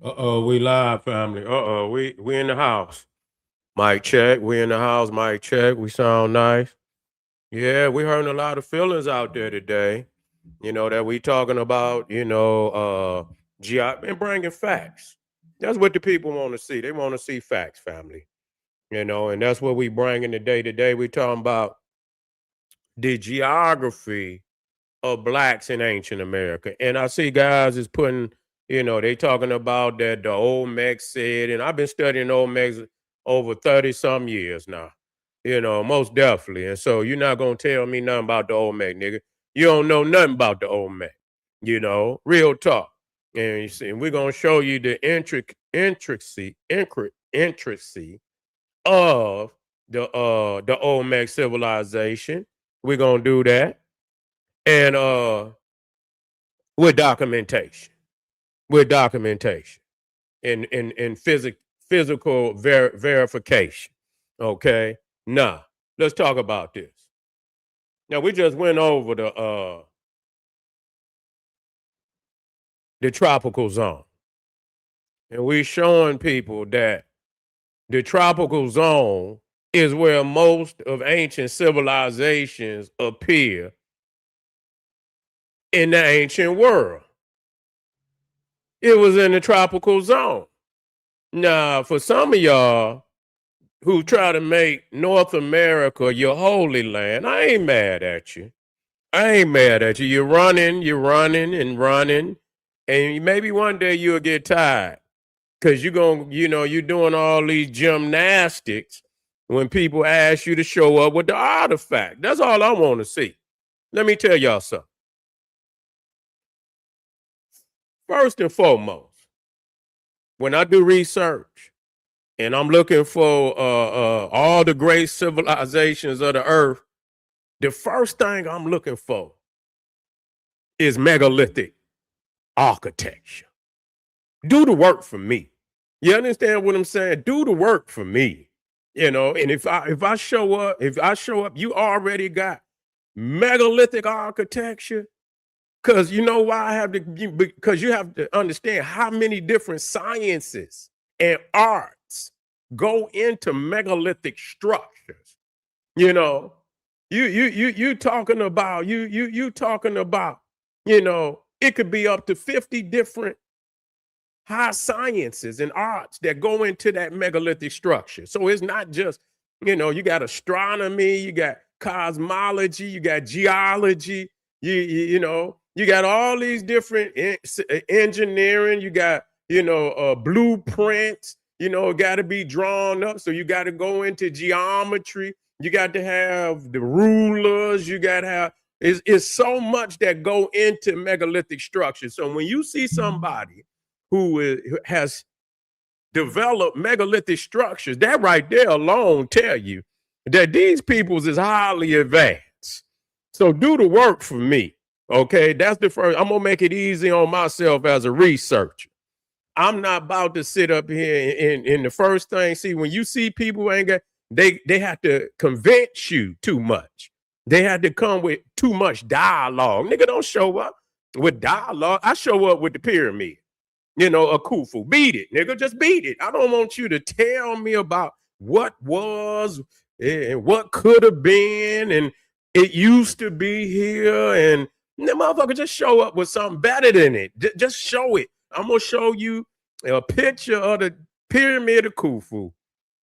We live, family. We in the house. Mic check. We in the house. Mic check. We sound nice. Yeah, we heard a lot of feelings out there today. That we talking about. GI and bringing facts. That's what the people want to see. They want to see facts, family. And that's what we bringing today. Today we talking about the geography of blacks in ancient America. And I see guys is putting, they talking about that the OLMECS said, and I've been studying OLMECS over 30 some years now, most definitely. And so you're not going to tell me nothing about the OLMEC, nigga. You don't know nothing about the OLMEC, real talk. And you see, we're going to show you the intricacy of the Olmec civilization. We're gonna do that. And with documentation. With documentation and physical verification. Okay. Now, let's talk about this. Now we just went over the tropical zone. And we showing people that the tropical zone is where most of ancient civilizations appear in the ancient world. It was in the tropical zone. Now, for some of y'all who try to make North America your holy land, I ain't mad at you. I ain't mad at you. You're running and running. And maybe one day you'll get tired. Because you're doing all these gymnastics when people ask you to show up with the artifact. That's all I want to see. Let me tell y'all something. First and foremost, when I do research and I'm looking for all the great civilizations of the earth, the first thing I'm looking for is megalithic architecture. Do the work for me. You understand what I'm saying? Do the work for me. And if I show up, you already got megalithic architecture. Because you know why I have to, because you have to understand how many different sciences and arts go into megalithic structures. You talking about, it could be up to 50 different high sciences and arts that go into that megalithic structure. So it's not just, you got astronomy, you got cosmology, you got geology, you got all these different engineering, you got, blueprints, got to be drawn up. So you got to go into geometry. You got to have the rulers. You got to have, it's so much that go into megalithic structures. So when you see somebody who has developed megalithic structures, that right there alone tell you that these peoples is highly advanced. So do the work for me. Okay, that's the first. I'm gonna make it easy on myself as a researcher. I'm not about to sit up here and the first thing. See, when you see people ain't got, they have to convince you too much. They had to come with too much dialogue. Nigga, don't show up with dialogue. I show up with the pyramid. A Khufu. Beat it, nigga. Just beat it. I don't want you to tell me about what was and what could have been and it used to be here and the motherfucker just show up with something better than it. Just show it. I'm gonna show you a picture of the pyramid of Khufu.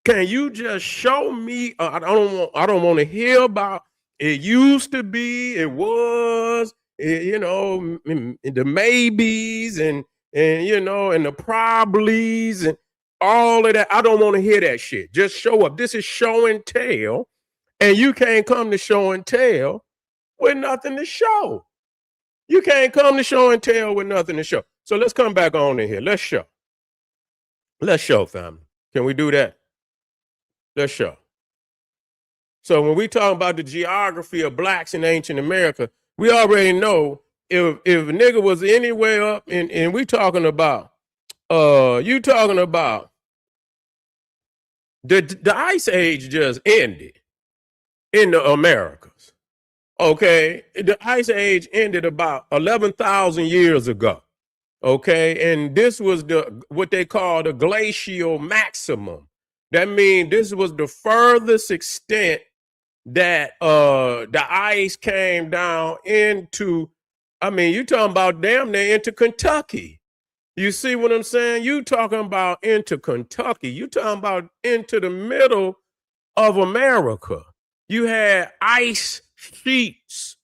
Can you just show me? I don't want to hear about it used to be, it was, the maybes and the probablys and all of that. I don't want to hear that shit. Just show up. This is show and tell, and you can't come to show and tell with nothing to show. You can't come to show and tell with nothing to show. So let's come back on in here. Let's show. Let's show, family. Can we do that? Let's show. So when we talk about the geography of blacks in ancient America, we already know if a nigga was anywhere up and we talking about you talking about the ice age just ended in the Americas. Okay, the ice age ended about 11,000 years ago. Okay, and this was what they call the glacial maximum. That means this was the furthest extent that the ice came down into. I mean, you talking about damn near into Kentucky. You see what I'm saying? You talking about into Kentucky. You talking about into the middle of America. You had ice sheets,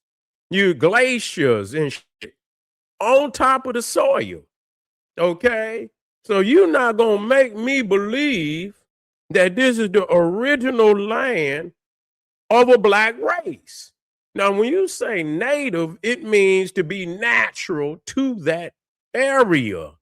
you glaciers and shit on top of the soil. Okay? So you're not going to make me believe that this is the original land of a black race. Now, when you say native, it means to be natural to that area.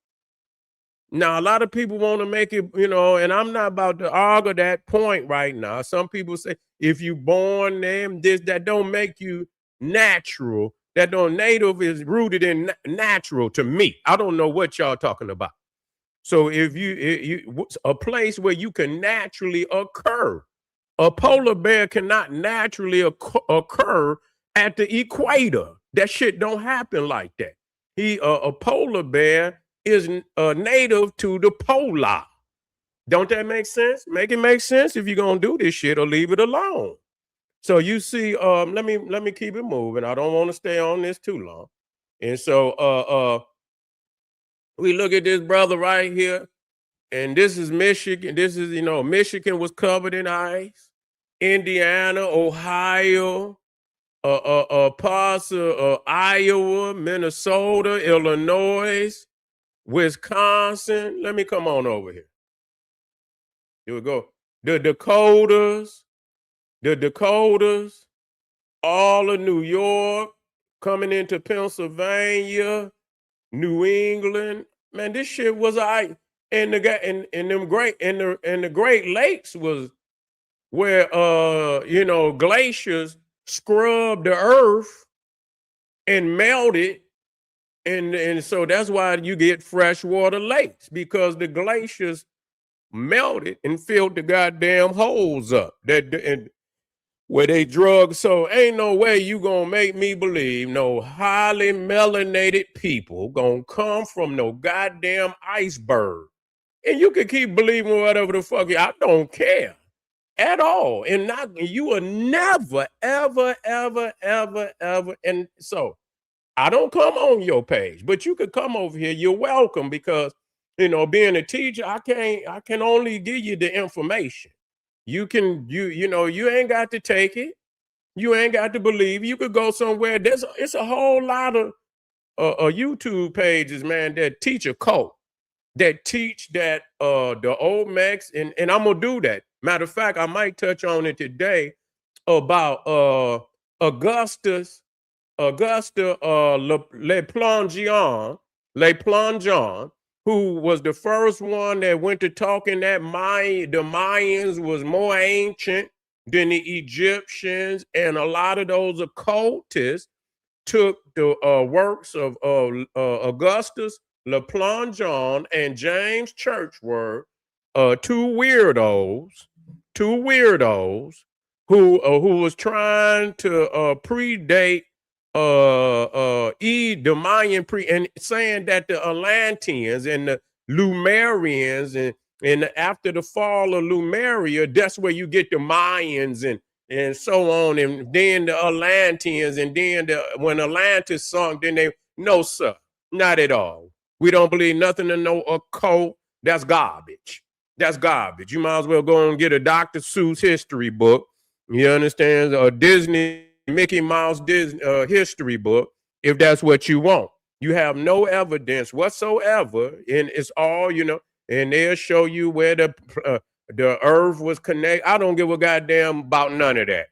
Now, a lot of people want to make it, and I'm not about to argue that point right now. Some people say if you born there, this, that don't make you natural. That don't native is rooted in natural to me. I don't know what y'all talking about. So if you a place where you can naturally occur, a polar bear cannot naturally occur at the equator. That shit don't happen like that. A polar bear is native to the polar. Don't that make sense? Make it make sense if you're gonna do this shit or leave it alone. So you see, let me keep it moving. I don't want to stay on this too long. And so we look at this brother right here, and this is Michigan. This is, Michigan was covered in ice. Indiana, Ohio, parts of Iowa, Minnesota, Illinois, Wisconsin. Let me come on over here. Here we go. The Dakotas, all of New York, coming into Pennsylvania, New England. Man, this shit was and the Great Lakes was where glaciers scrubbed the earth and melted. And so that's why you get freshwater lakes, because the glaciers melted and filled the goddamn holes up and where they drug. So ain't no way you gonna make me believe no highly melanated people gonna come from no goddamn iceberg. And you can keep believing whatever the fuck I don't care at all. And you will never, ever, ever, ever, ever. And so I don't come on your page, but you could come over here. You're welcome, because being a teacher, I can only give you the information. You ain't got to take it. You ain't got to believe. You could go somewhere. It's a whole lot of YouTube pages, man, that teach a cult, that teach that the OLMECS, and I'm gonna do that. Matter of fact, I might touch on it today about Augusta Le Plongeon, who was the first one that went to talking that the Mayans was more ancient than the Egyptians, and a lot of those occultists took the works of Augustus Le Plongeon and James Churchward, two weirdos who was trying to predate the Mayan and saying that the Atlanteans and the Lumerians and after the fall of Lemuria, that's where you get the Mayans and so on, and then the Atlanteans, and then when Atlantis sunk, then no, sir, not at all. We don't believe nothing in no occult. That's garbage. That's garbage. You might as well go and get a Dr. Seuss history book. You understand? A Disney, Mickey Mouse Disney history book, if that's what you want. You have no evidence whatsoever, and it's all, and they'll show you where the earth was connected. I don't give a goddamn about none of that.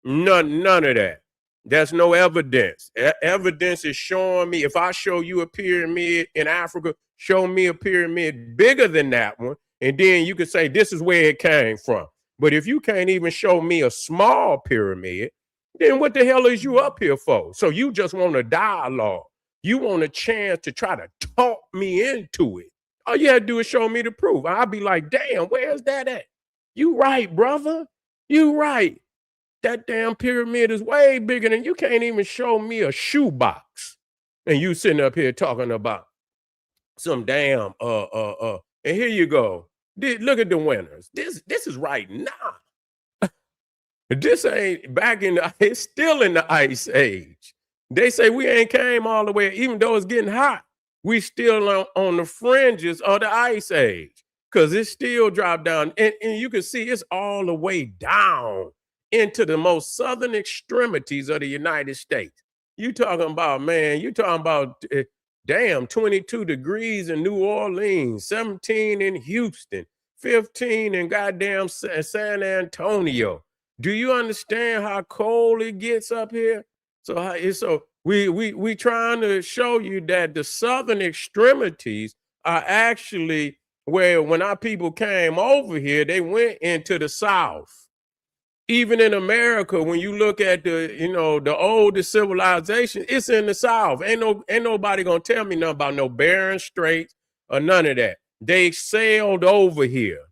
None of that. There's no evidence. Evidence is showing me. If I show you a pyramid in Africa, show me a pyramid bigger than that one, and then you could say this is where it came from. But if you can't even show me a small pyramid, then what the hell is you up here for? So you just want a dialogue. You want a chance to try to talk me into it. All you had to do is show me the proof. I'll be like, damn, where's that at? You right, brother. You right. That damn pyramid is way bigger than you can't even show me a shoebox. And you sitting up here talking about some damn and here you go. Look at the winners. This is right now. This ain't back in the, it's still in the ice age. They say we ain't came all the way, even though it's getting hot, we still on the fringes of the ice age because it still dropped down. And you can see it's all the way down into the most southern extremities of the United States. You talking about, man, you talking about damn 22 degrees in New Orleans, 17 in Houston, 15 in goddamn San Antonio. Do you understand how cold it gets up here? So we trying to show you that the southern extremities are actually where when our people came over here, they went into the south. Even in America, when you look at the oldest civilization, it's in the south. Ain't nobody gonna tell me nothing about no Bering Straits or none of that. They sailed over here.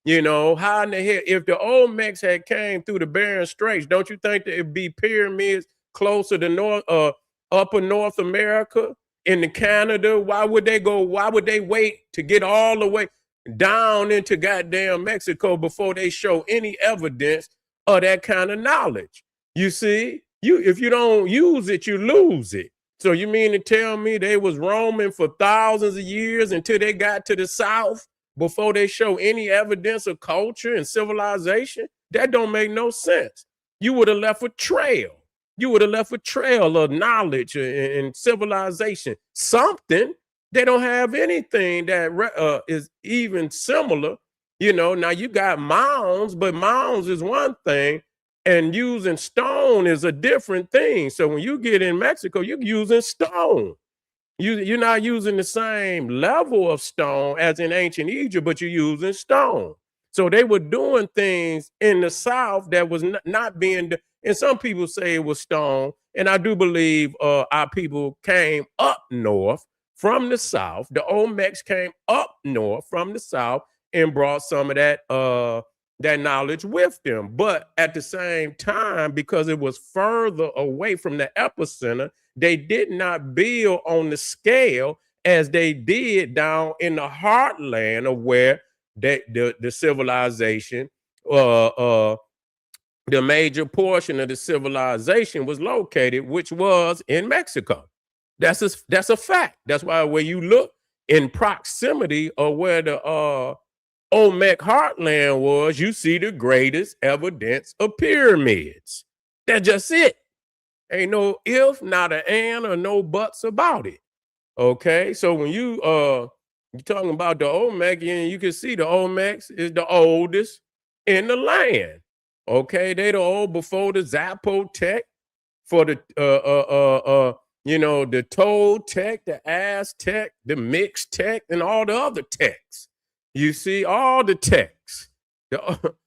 How in the hell, if the Olmecs had came through the Bering Straits, don't you think that it'd be pyramids closer to upper North America, into Canada? Why would they go? Why would they wait to get all the way down into goddamn Mexico before they show any evidence of that kind of knowledge? You see, if you don't use it, you lose it. So you mean to tell me they was roaming for thousands of years until they got to the south before they show any evidence of culture and civilization? That don't make no sense. You would have left a trail. You would have left a trail of knowledge and civilization. Something. They don't have anything that is even similar. Now you got mounds, but mounds is one thing, and using stone is a different thing. So when you get in Mexico, you're using stone. You're not using the same level of stone as in ancient Egypt, but you're using stone. So they were doing things in the South that was not being done. And some people say it was stone. And I do believe our people came up north from the South. The Olmecs came up north from the South and brought some of that knowledge with them. But at the same time, because it was further away from the epicenter, they did not build on the scale as they did down in the heartland of where the civilization, the major portion of the civilization was located, which was in Mexico. That's a fact. That's why when you look in proximity of where the Olmec heartland was, you see the greatest evidence of pyramids. That's just it. Ain't no if, not an and, or no buts about it. Okay, so when you're talking about the Olmec, you can see the Olmecs is the oldest in the land. Okay, they the old before the Zapotec, for the the Toltec, the Aztec, the Mixtec, and all the other techs. You see all the techs. The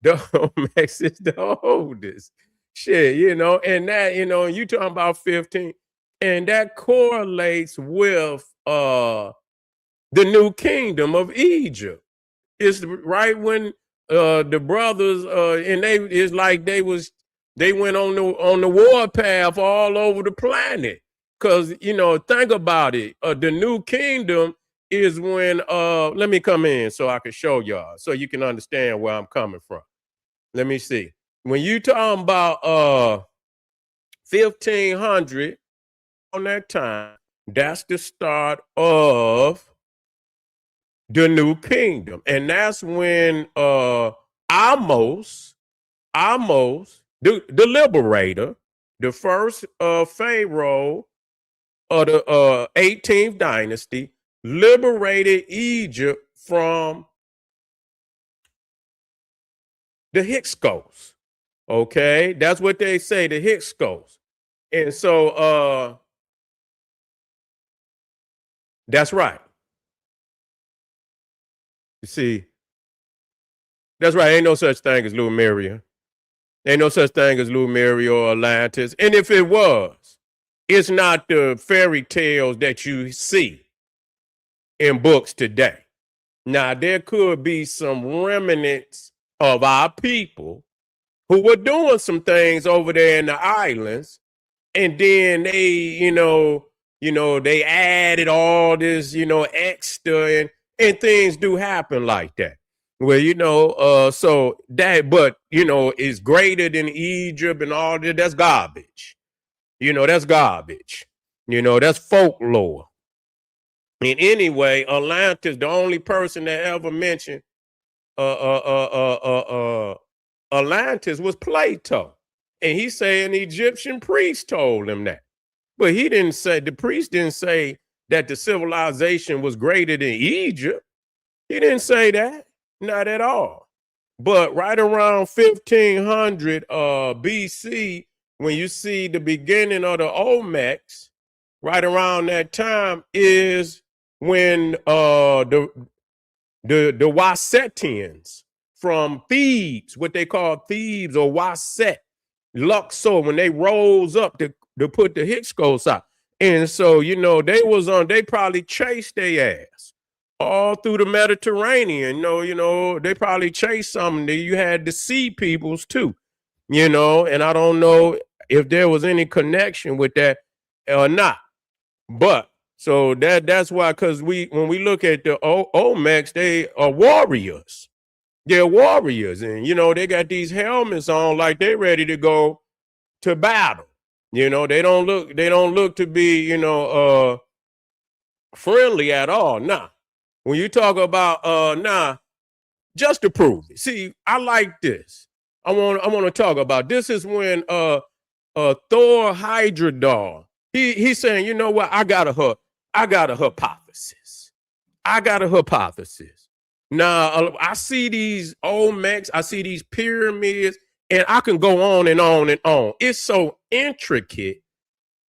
Olmecs is the oldest. Shit, and that, you talking about 15, and that correlates with the new kingdom of Egypt. It's right when the brothers and they went on the war path all over the planet. Cause think about it. The new kingdom is when let me come in so I can show y'all so you can understand where I'm coming from. Let me see. When you talking about 1500 on that time, that's the start of the new kingdom. And that's when Amos, the liberator, the first pharaoh of the 18th dynasty, liberated Egypt from the Hyksos. Okay, that's what they say, the Hyksos. And so that's right. You see, that's right. Ain't no such thing as Lemuria. Ain't no such thing as Lemuria or Atlantis. And if it was, it's not the fairy tales that you see in books today. Now, there could be some remnants of our people who were doing some things over there in the islands. And then they, they added all this, extra, and things do happen like that. Well, so that, but, is greater than Egypt and all that. That's garbage. That's garbage. That's folklore. And anyway, Atlantis, the only person that ever mentioned Atlantis was Plato. And he said an Egyptian priest told him that. But the priest didn't say that the civilization was greater than Egypt. He didn't say that, not at all. But right around 1500 BC, when you see the beginning of the Olmecs, right around that time is when the Wasetians from Thebes, what they call Thebes or Waset, Luxor, when they rose up to put the Hyksos out. And so, they probably chased their ass all through the Mediterranean. They probably chased some. You had the sea peoples too, and I don't know if there was any connection with that or not. But so that's why, because when we look at the Olmecs, they are warriors. They're warriors, and they got these helmets on like they're ready to go to battle. They don't look to be friendly at all. Nah. When you talk about just to prove it. See, I like this. I want to talk about this. Is when Thor Hydrodar, he's saying, you know what, I got a hypothesis. Now, I see these Olmecs, I see these pyramids, and I can go on and on and on. It's so intricate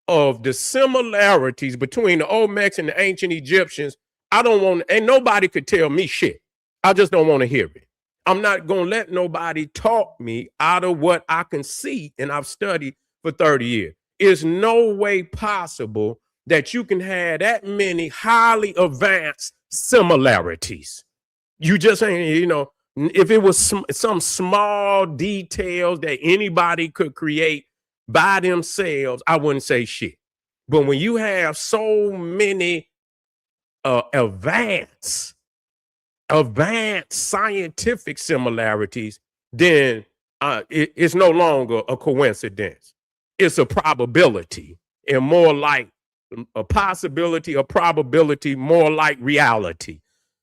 of the similarities between the Olmecs and the ancient Egyptians. And nobody could tell me shit. I just don't want to hear it. I'm not going to let nobody talk me out of what I can see and I've studied for 30 years. It's no way possible that you can have that many highly advanced similarities. You just ain't, if it was some small details that anybody could create by themselves, I wouldn't say shit. But when you have so many advanced scientific similarities, then it's no longer a coincidence. It's a probability, and more like a possibility, a probability, more like reality.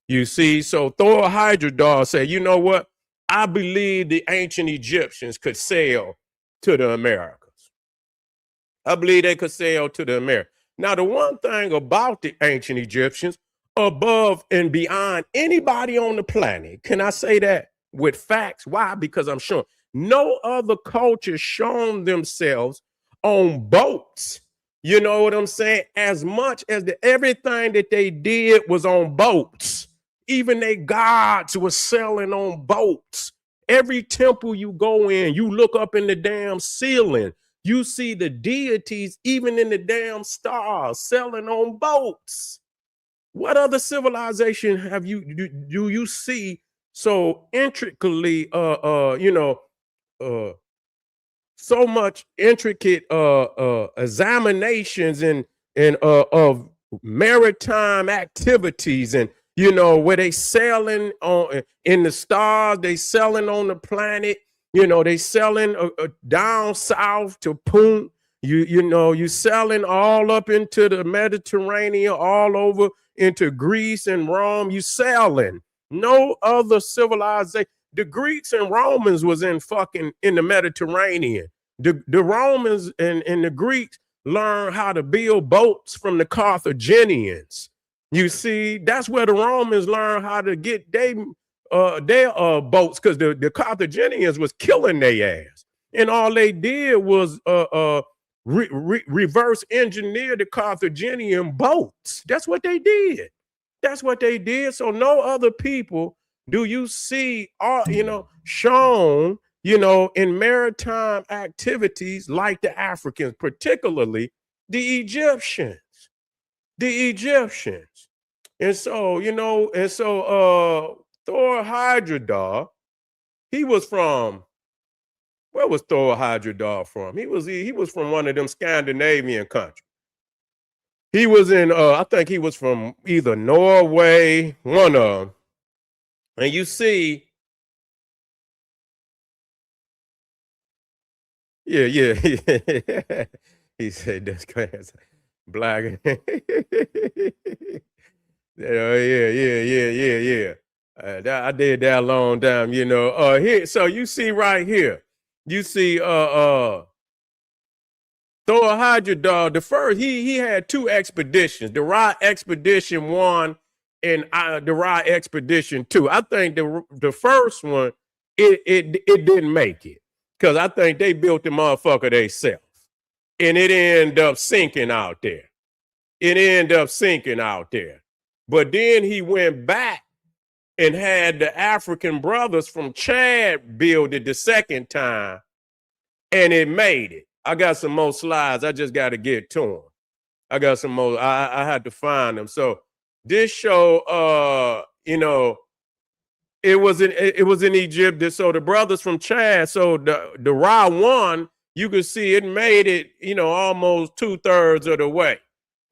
You see, so Thor Hydrodar said, you know what? I believe the ancient Egyptians could sail to the Americas. I believe they could sail to the Americas. Now, the one thing about the ancient Egyptians, above and beyond anybody on the planet, can I say that with facts? Why? Because I'm sure no other culture shown themselves on boats. You know what I'm saying? As much as everything that they did was on boats. Even their gods were sailing on boats. Every temple you go in, you look up in the damn ceiling, you see the deities, even in the damn stars, sailing on boats. What other civilization do you see so intricately, so much intricate examinations and of maritime activities, and where they sailing on in the stars, they sailing on the planet, they selling down south to Punt, you selling all up into the Mediterranean, all over into Greece and Rome. You selling. No other civilization. The Greeks and Romans was in the Mediterranean. The Romans and the Greeks learned how to build boats from the Carthaginians. You see, that's where the Romans learned how to get their boats, because the Carthaginians was killing their ass. And all they did was reverse engineer the Carthaginian boats. That's what they did. So no other people do you see shown, in maritime activities like the Africans, particularly the Egyptians. And so, Thor Hydrodar, he was from, where was Thor Hydrodar from? He was from one of them Scandinavian countries. He was in, I think he was from either Norway, one of them. And you see, yeah, yeah. He said that's class black. Yeah. I did that a long time, you know. Here, so you see right here, you see Thor Heyerdahl, the first, he had two expeditions, the Rye Expedition 1 and the Rye Expedition 2. I think the first one, it didn't make it. Because I think they built the motherfucker themselves. And it ended up sinking out there. It ended up sinking out there. But then he went back and had the African brothers from Chad build it the second time, and it made it. I got some more slides. I just got to get to them. I got some more. I had to find them. So this show, it was in Egypt. So the brothers from Chad. So the Ra one, you could see it made it, almost 2/3 of the way,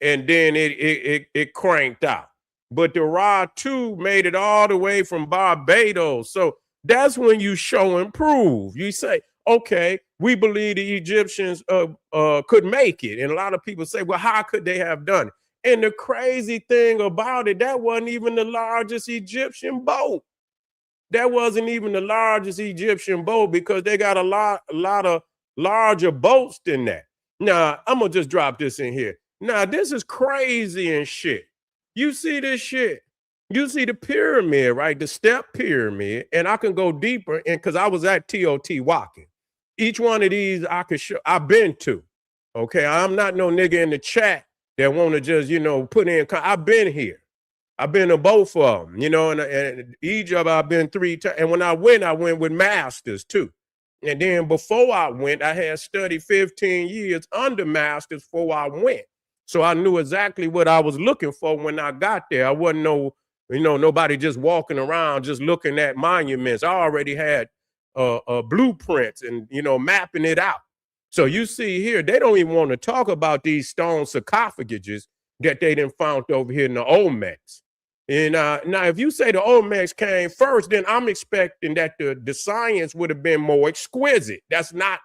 and then it cranked out. But the Ra 2 made it all the way from Barbados. So that's when you show and prove. You say, okay, we believe the Egyptians could make it. And a lot of people say, well, how could they have done it? And the crazy thing about it, that wasn't even the largest Egyptian boat. That wasn't even the largest Egyptian boat, because they got a lot of larger boats than that. Now, I'm gonna just drop this in here. Now, this is crazy and shit. You see this shit? You see the pyramid, right? The step pyramid, and I can go deeper, and because I was at Teotihuacan. Each one of these I could show. I've been to. Okay, I'm not no nigga in the chat that want to just put in. I've been here. I've been to both of them, and Egypt I've been 3 times. And when I went with masters too. And then before I went, I had studied 15 years under masters before I went. So I knew exactly what I was looking for when I got there. I wasn't nobody just walking around just looking at monuments. I already had blueprints and mapping it out. So you see here, they don't even want to talk about these stone sarcophaguses that they done found over here in the Olmecs. And now, if you say the OLMECS came first, then I'm expecting that the science would have been more exquisite. That's not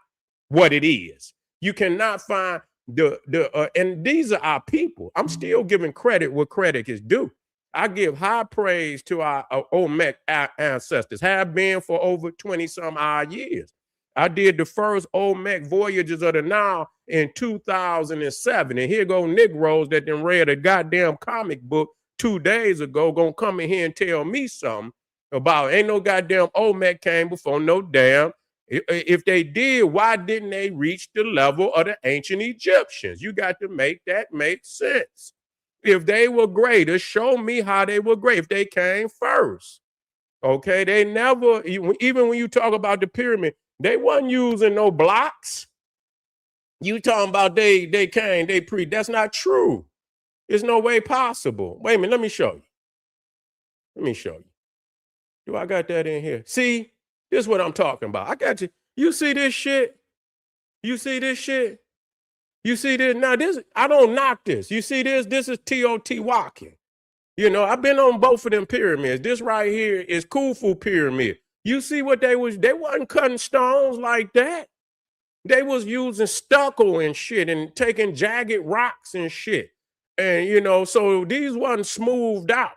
what it is. You cannot find and these are our people. I'm still giving credit where credit is due. I give high praise to our Olmec ancestors, have been for over 20 some odd years. I did the first Olmec Voyages of the Nile in 2007. And here go Negroes that done read a goddamn comic book 2 days ago, gonna come in here and tell me something about ain't no goddamn Olmec came before no damn. If they did, why didn't they reach the level of the ancient Egyptians? You got to make that make sense. If they were greater, show me how they were great. If they came first, okay, they never, even when you talk about the pyramid, they wasn't using no blocks. You talking about they came, that's not true. There's no way possible. Wait a minute, let me show you. Let me show you. Do I got that in here? See, this is what I'm talking about. I got you. You see this shit? You see this shit? You see this? Now, this, I don't knock this. You see this? This is Teotihuacan. I've been on both of them pyramids. This right here is Khufu Pyramid. You see what they wasn't cutting stones like that. They was using stucco and shit and taking jagged rocks and shit. And, so these wasn't smoothed out.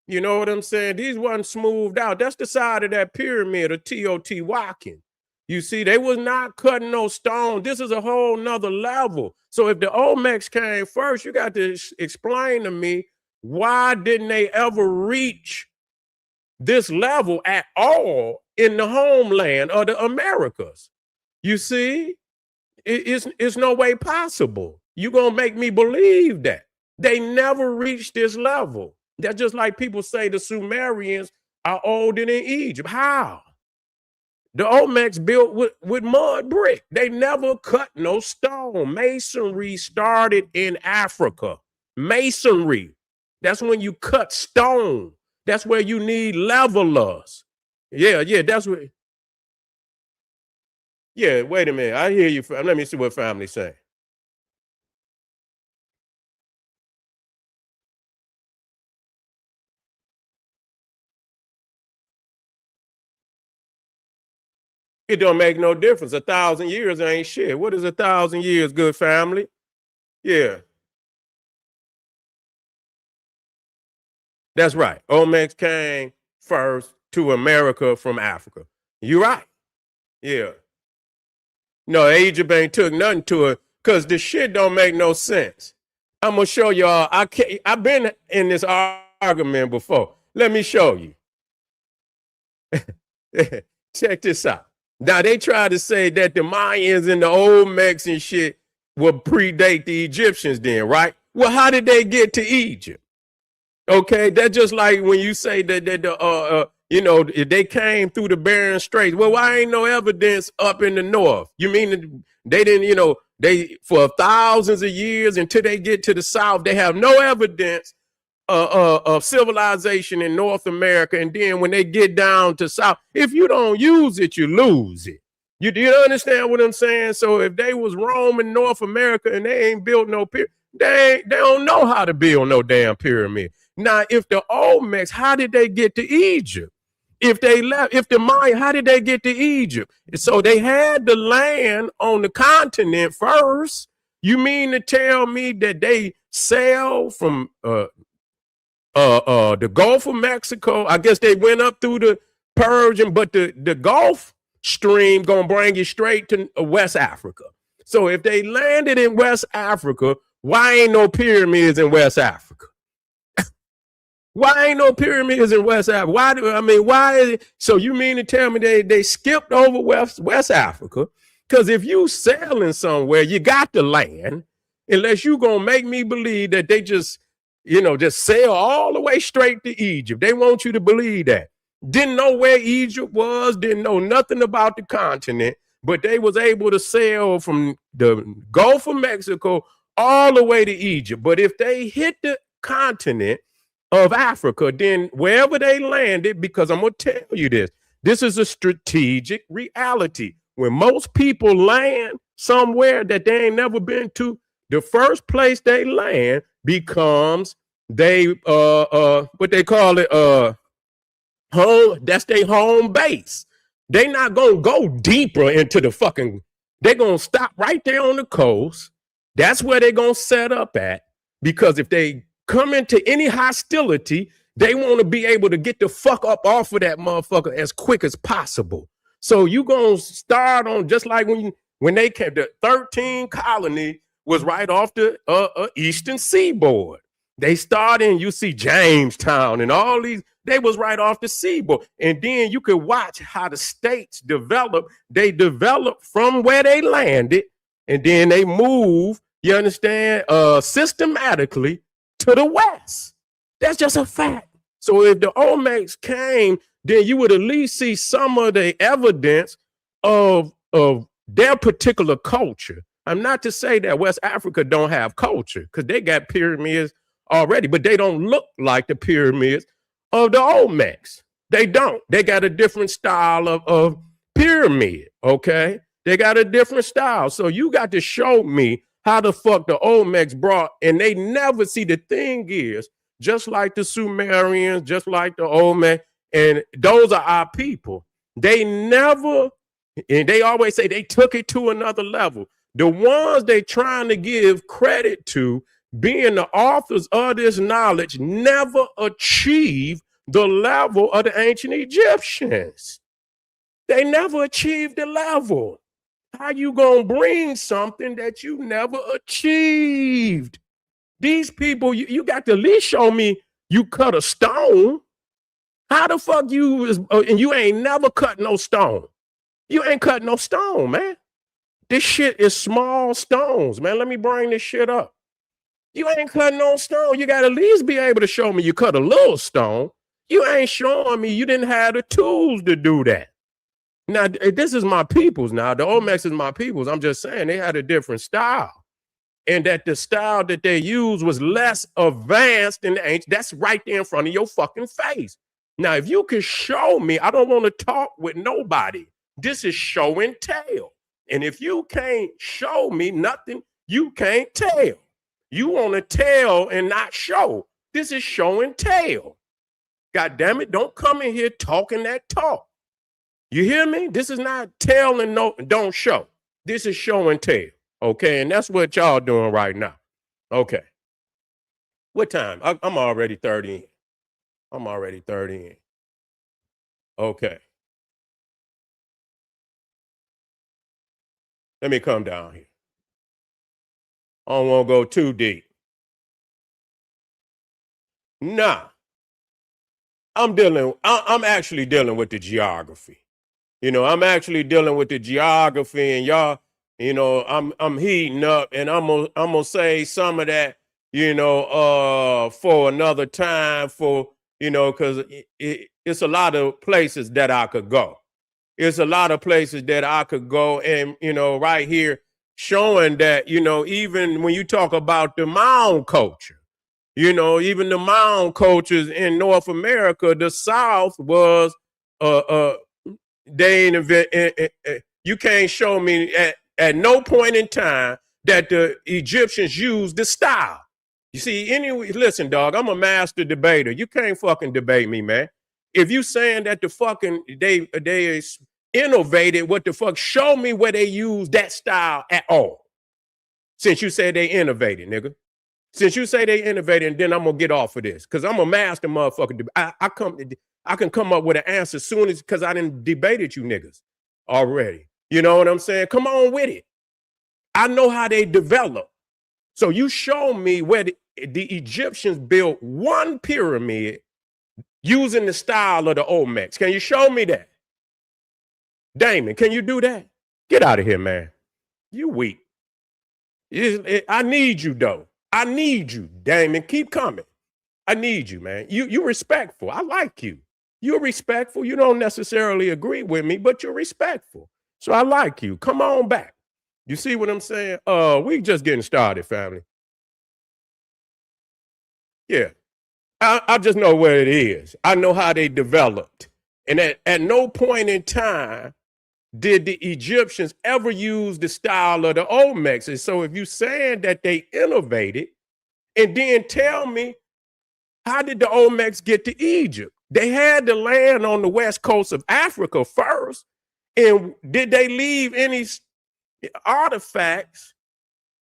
You know what I'm saying? These wasn't smoothed out. That's the side of that pyramid of Teotihuacan. You see, they was not cutting no stone. This is a whole nother level. So if the Olmecs came first, you got to explain to me, why didn't they ever reach this level at all in the homeland of the Americas? You see, it's no way possible. You're going to make me believe that. They never reached this level. That's just like people say the Sumerians are older than Egypt. How? The Olmecs built with mud brick. They never cut no stone. Masonry started in Africa. Masonry. That's when you cut stone. That's where you need levelers. Yeah, that's what. Yeah, wait a minute. I hear you. Let me see what family's saying. It don't make no difference. 1,000 years ain't shit. What is 1,000 years, good family? Yeah, that's right. Olmecs came first to America from Africa. You right. Yeah. No, Egypt ain't took nothing to it because the shit don't make no sense. I'm gonna show y'all. I've been in this argument before. Let me show you. Check this out. Now they try to say that the Mayans and the Olmecs and shit will predate the Egyptians then, right? Well, how did they get to Egypt? Okay, that's just like when you say that they came through the Bering Straits. Well, why ain't no evidence up in the north? You mean they didn't, they for thousands of years until they get to the south, they have no evidence of civilization in North America, and then when they get down to south, if you don't use it, you lose it. Do you understand what I'm saying? So if they was roaming North America and they ain't built no pyramid, they don't know how to build no damn pyramid. Now, if the Olmecs, how did they get to Egypt? If the Maya, how did they get to Egypt? So they had the land on the continent first. You mean to tell me that they sailed from the Gulf of Mexico? I guess they went up through the Persian, but the Gulf Stream gonna bring you straight to West Africa. So if they landed in West Africa, why ain't no pyramids in West Africa? Why ain't no pyramids in West Africa? Why is it? So you mean to tell me they skipped over West Africa? Because if you sailing somewhere, you got to land, unless you gonna make me believe that they just sail all the way straight to Egypt. They want you to believe that. Didn't know where Egypt was, didn't know nothing about the continent, but they was able to sail from the Gulf of Mexico all the way to Egypt. But if they hit the continent of Africa, then wherever they landed, because I'm going to tell you this is a strategic reality. When most people land somewhere that they ain't never been to, the first place they land becomes what they call it home. That's their home base. They not gonna go deeper into the fucking. They're gonna stop right there on the coast. That's where they're gonna set up at, because if they come into any hostility, they want to be able to get the fuck up off of that motherfucker as quick as possible. So you gonna start on just like when they came. The 13 colony was right off the eastern seaboard. They started, and you see Jamestown and all these. They was right off the seaboard, and then you could watch how the states develop. They developed from where they landed, and then they move. You understand? Systematically to the west. That's just a fact. So if the Olmecs came, then you would at least see some of the evidence of their particular culture. I'm not to say that West Africa don't have culture, because they got pyramids already, but they don't look like the pyramids of the Olmecs. They don't. They got a different style of pyramid, okay? They got a different style. So you got to show me how the fuck the Olmecs brought, and they never see. The thing is, just like the Sumerians, just like the Olmec, and those are our people. They never, and they always say they took it to another level. The ones they trying to give credit to being the authors of this knowledge never achieved the level of the ancient Egyptians. They never achieved the level. How you gonna bring something that you never achieved? These people, you got to at least show me you cut a stone. How the fuck and you ain't never cut no stone. You ain't cut no stone, man. This shit is small stones, man. Let me bring this shit up. You ain't cutting no stone. You got to at least be able to show me you cut a little stone. You ain't showing me you didn't have the tools to do that. Now, this is my peoples now. The Olmecs is my peoples. I'm just saying they had a different style. And that the style that they used was less advanced than the ancient. That's right there in front of your fucking face. Now, if you can show me, I don't want to talk with nobody. This is show and tell. And if you can't show me nothing, you can't tell. You want to tell and not show. This is show and tell. God damn it, don't come in here talking that talk. You hear me? This is not tell and no, don't show. This is show and tell. Okay, and that's what y'all doing right now. Okay. What time? I'm already 30 in. I'm already 30 in. Okay. Let me come down here. I don't want to go too deep. Nah. I'm actually dealing with the geography. I'm actually dealing with the geography, and y'all, I'm heating up, and I'm gonna say some of that, for another time, because it's a lot of places that I could go. It's a lot of places that I could go, and right here showing that, even when you talk about the Mayan culture, even the Mayan cultures in North America, the South was they ain't you can't show me at no point in time that the Egyptians used the style. You see, anyway, listen, dog, I'm a master debater. You can't fucking debate me, man. If you saying that the fucking they innovated, what the fuck, show me where they used that style at all. Since you said they innovated, nigga. Since you say they innovated, and then I'm gonna get off of this, because I'm a master motherfucker. I can come up with an answer soon as, because I didn't debated you niggas already. You know what I'm saying? Come on with it. I know how they develop. So you show me where the Egyptians built one pyramid using the style of the Olmecs. Can you show me that? Damon, can you do that? Get out of here, man. You weak. I need you, though. I need you, Damon. Keep coming. I need you, man. You respectful. I like you. You're respectful. You don't necessarily agree with me, but you're respectful. So I like you. Come on back. You see what I'm saying? We just getting started, family. Yeah. I just know where it is. I know how they developed. And at no point in time did the Egyptians ever use the style of the Olmecs. And so if you're saying that they innovated, and then tell me, how did the Olmecs get to Egypt? They had to land on the west coast of Africa first. And did they leave any artifacts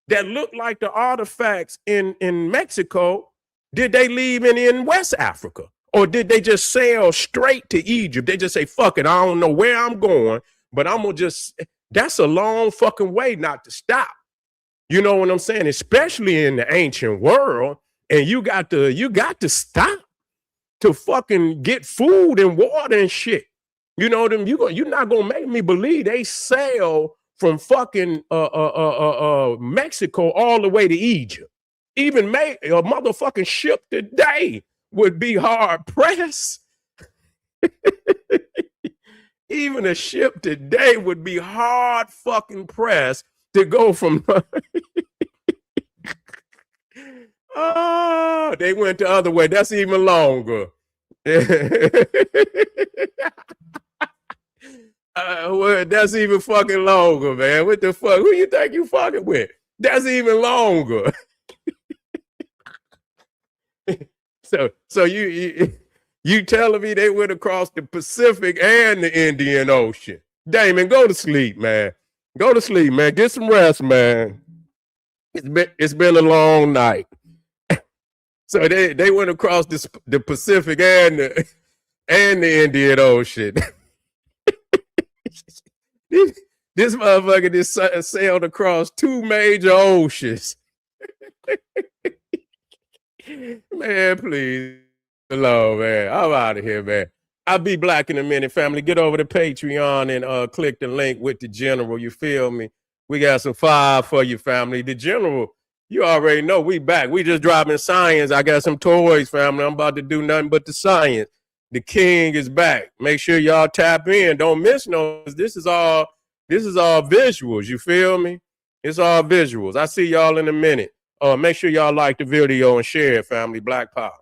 that look like the artifacts in Mexico? Did they leave any in West Africa? Or did they just sail straight to Egypt? They just say, fuck it, I don't know where I'm going, but I'm gonna that's a long fucking way not to stop. You know what I'm saying? Especially in the ancient world. And you got to stop to fucking get food and water and shit. You know them. You're not gonna make me believe they sail from fucking Mexico all the way to Egypt. Even a motherfucking ship today would be hard pressed. Even a ship today would be hard fucking pressed to go from. Oh, they went the other way. That's even longer. Well, that's even fucking longer, man. What the fuck? Who you think you fucking with? That's even longer. So you telling me they went across the Pacific and the Indian Ocean? Damon, go to sleep, man. Go to sleep, man. Get some rest, man. It's been a long night. So they went across the Pacific and the Indian Ocean. This motherfucker just sailed across two major oceans. Man, please. Hello, man. I'm out of here, man. I'll be black in a minute, family. Get over to Patreon and click the link with the general. You feel me? We got some fire for you, family. The general, you already know we back. We just dropping science. I got some toys, family. I'm about to do nothing but the science. The king is back. Make sure y'all tap in. Don't miss no. This is all visuals. You feel me? It's all visuals. I see y'all in a minute. Make sure y'all like the video and share it, family. Black Power.